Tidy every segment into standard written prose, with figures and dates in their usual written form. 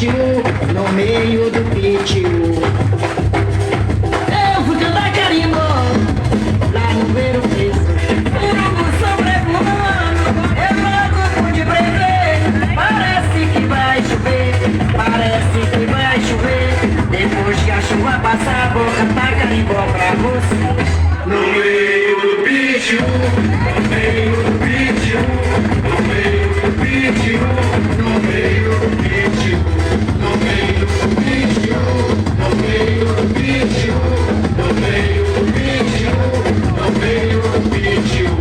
pitiu, no meio do pitiu. Eu fui cantar carimbo lá no Ver o Preço. Urubu sobrevoando, eu logo pude prever. Parece que vai chover, parece que vai chover. Depois que a chuva passar, vou cantar carimbó pra você. No meio do pitiu, no meio do pitiu, no meio do pitiu, no meio do pitiu, no meio do pitiu, no meio do pitiu, no meio do pitiu, no meio do pitiu.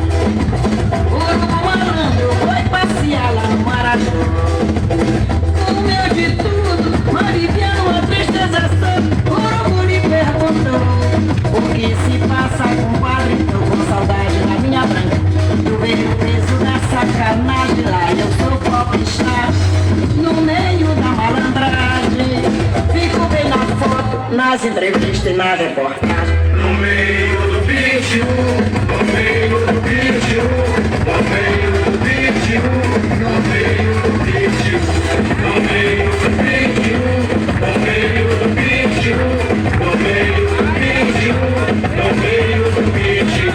O urubu malandro foi passear lá no Marajó. Comeu de tudo, mas vivia numa tristeza só. O urubu lhe perguntou: o que se passa, compadre? Tô com saudade da minha branca. Tu veio preso da sacanagem lá, eu sou popstar. No meio da malandragem, fico bem na foto, nas entrevistas e na reportagem. No meio do pitiu, no meio do pitiu, no meio do pitiu, no meio do pitiu, no meio do pitiu, no meio do pitiu, no meio do pitiu, no meio do pitiu.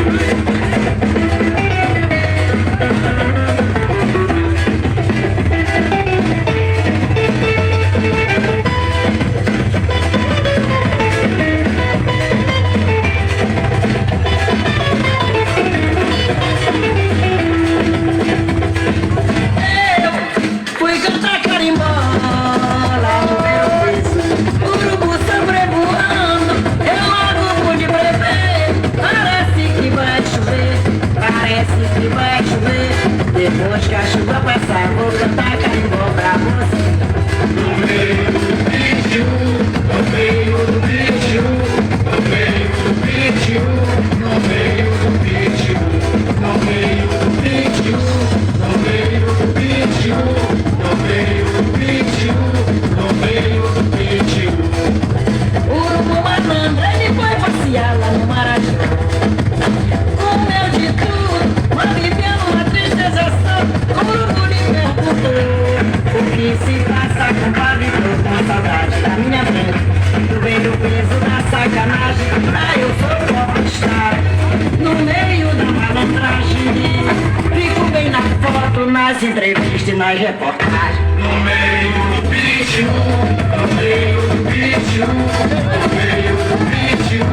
Fui cantar carimbó lá no Ver o Preço. Urubu sobrevoando, eu logo pude prever. Parece que vai chover, parece que vai chover. Depois que a chuva passar, vou cantar carimbó pra você. No meio do pitiu, no meio do pitiu, no meio do pitiu, no meio do pitiu, no meio do pitiu, no meio do pitiu, no meio do pitiu, no meio do pitiu. O urubu malandro, ele foi passear lá no Marajó. Comeu de tudo, mas vivia numa tristeza só. O urubu lhe perguntou: o que se passa, compadre? Tô com saudade da minha branca. Tu veio preso da sacanagem, ah, eu sou popstar. No meio da malandragem, fico bem na foto, nas entrevistas e nas reportagens. No meio do pitiu, no meio do pitiu, no meio do pitiu,